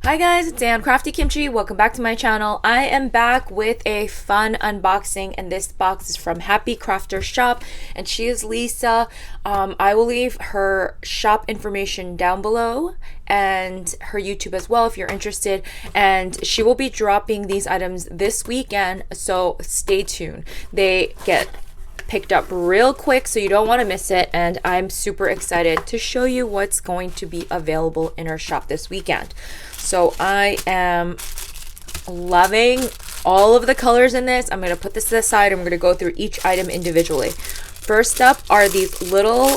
Hi guys, it's Dan Crafty Kimchi. Welcome back to my channel. I am back with a fun unboxing, and this box is from Happy Crafter Shop, and she is Lisa. I will leave her shop information down below and her YouTube as well if you're interested, and she will be dropping these items this weekend, so stay tuned. They get picked up real quick, so you don't want to miss it, and I'm super excited to show you what's going to be available in our shop this weekend. So I am loving all of the colors in this. I'm going to put this to the side. I'm going to go through each item individually. First up are these little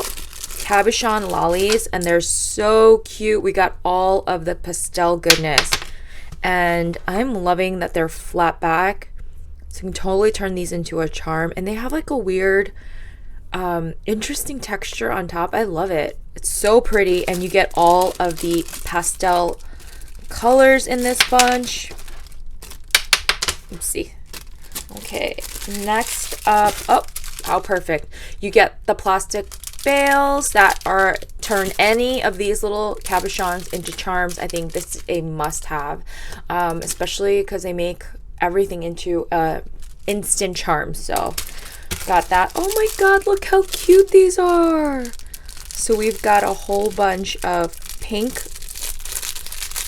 cabochon lollies, and they're so cute. We got all of the pastel goodness, and I'm loving that they're flat back. So you can totally turn these into a charm, and they have like a weird interesting texture on top. I love it. It's so pretty, and you get all of the pastel colors in this bunch. Let's see. Okay, next up, oh, how perfect. You get the plastic bales that are turn any of these little cabochons into charms. I think this is a must-have, especially because they make everything into instant charms. So got that. Oh my god, look how cute these are. So we've got a whole bunch of pink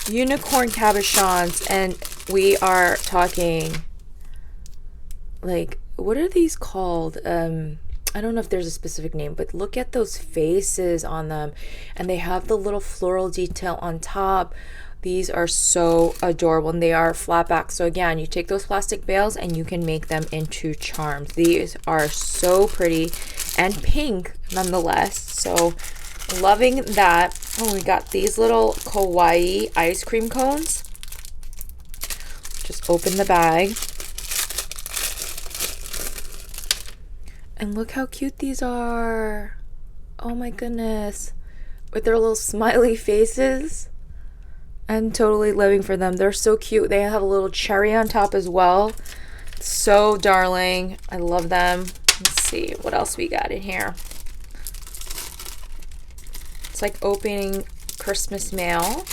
unicorn cabochons, and we are talking like, what are these called? I don't know if there's a specific name, but look at those faces on them, and they have the little floral detail on top. These are so adorable, and they are flat back. So again, you take those plastic bales and you can make them into charms. These are so pretty and pink nonetheless. So loving that. Oh, we got these little kawaii ice cream cones. Just open the bag. And look how cute these are. Oh my goodness. With their little smiley faces. I'm totally living for them. They're so cute. They have a little cherry on top as well. So darling. I love them. Let's see what else we got in here. It's like opening Christmas mail.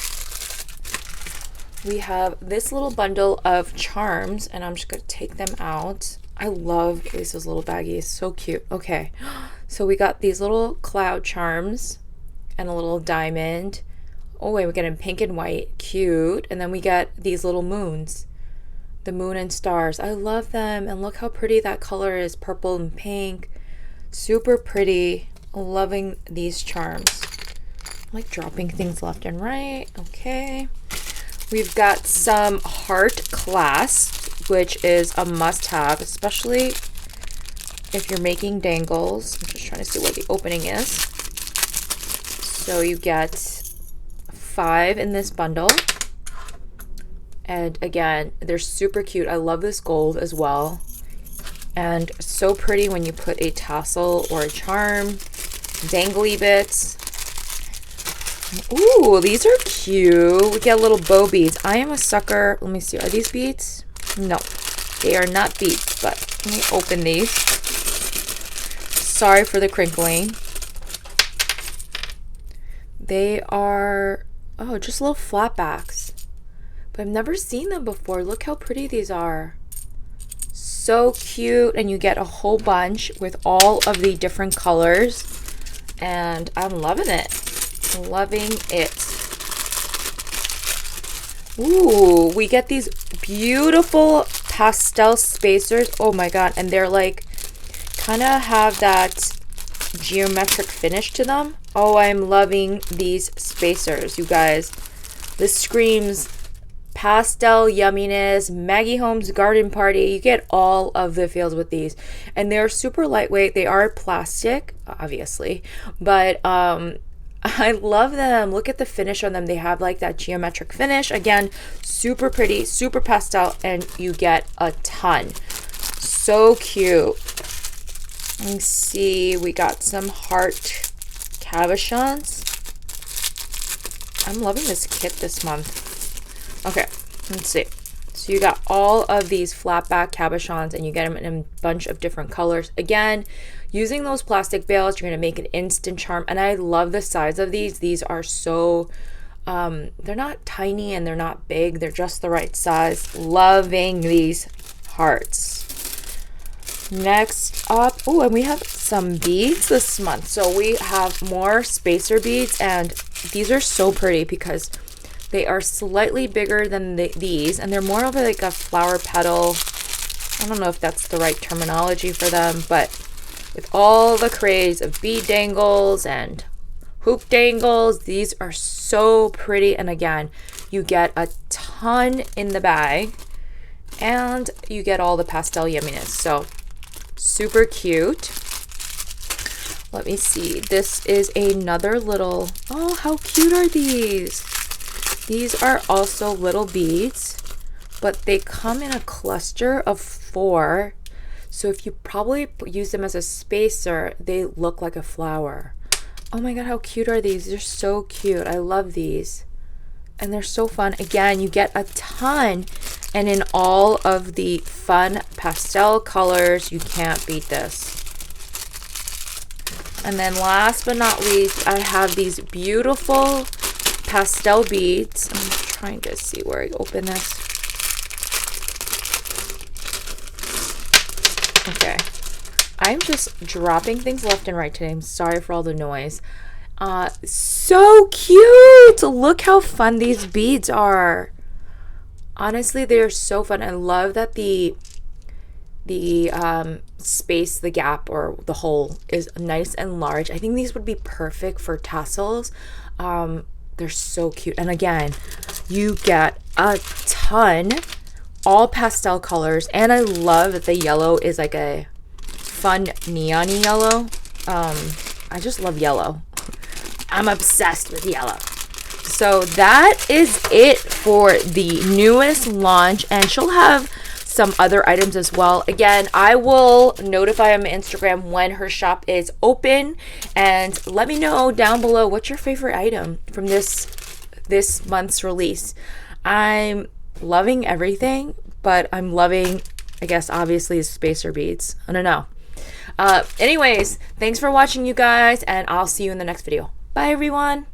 We have this little bundle of charms, and I'm just going to take them out. I love Lisa's little baggie. It's so cute. Okay, so we got these little cloud charms and a little diamond. Oh wait, we get in pink and white. Cute. And then we get these little moons. The moon and stars. I love them. And look how pretty that color is. Purple and pink. Super pretty. Loving these charms. I'm like dropping things left and right. Okay. We've got some heart clasps, which is a must-have, especially if you're making dangles. I'm just trying to see where the opening is. So you get 5 in this bundle, and again, they're super cute. I love this gold as well, and so pretty when you put a tassel or a charm. Dangly bits. Ooh, these are cute. We get little bow beads. I am a sucker. Let me see, are these beads? No, they are not beads, but let me open these. Sorry for the crinkling. They are, oh, just little flatbacks, but I've never seen them before. Look how pretty these are. So cute, and you get a whole bunch with all of the different colors, and I'm loving it. Loving it. Ooh, we get these beautiful pastel spacers. Oh my god, and they're like kind of have that geometric finish to them. Oh, I'm loving these spacers, you guys. This screams pastel yumminess. Maggie Holmes garden party. You get all of the feels with these, and they're super lightweight. They are plastic, obviously, but I love them. Look at the finish on them. They have like that geometric finish. Again, super pretty, super pastel, and you get a ton. So cute. Let me see. We got some heart cabochons. I'm loving this kit this month. Okay, let's see. So you got all of these flat back cabochons, and you get them in a bunch of different colors. Again, using those plastic bales, you're going to make an instant charm, and I love the size of these. These are so They're not tiny and they're not big. They're just the right size. Loving these hearts. Next up, oh, and we have some beads this month. So we have more spacer beads, and these are so pretty because they are slightly bigger than these, and they're more of like a flower petal. I don't know if that's the right terminology for them, but with all the craze of bead dangles and hoop dangles, these are so pretty. And again, you get a ton in the bag and you get all the pastel yumminess. So super cute. Let me see. This is another little, oh, how cute are these? These are also little beads, but they come in a cluster of 4. So if you probably use them as a spacer, they look like a flower. Oh my god, how cute are these? They're so cute. I love these. And they're so fun. Again, you get a ton. And in all of the fun pastel colors, you can't beat this. And then last but not least, I have these beautiful pastel beads. I'm trying to see where I open this. Okay. I'm just dropping things left and right today. I'm sorry for all the noise. So cute! Look how fun these beads are. Honestly, they're so fun. I love that the space, the gap or the hole is nice and large. I think these would be perfect for tassels. They're so cute. And again, you get a ton, all pastel colors. And I love that the yellow is like a fun neon-y yellow. I just love yellow. I'm obsessed with yellow. So that is it for the newest launch, and she'll have some other items as well. Again, I will notify on my Instagram when her shop is open, and let me know down below what's your favorite item from this month's release. I'm loving everything, but I'm loving, I guess, obviously, spacer beads. I don't know. Anyways, thanks for watching, you guys, and I'll see you in the next video. Bye, everyone.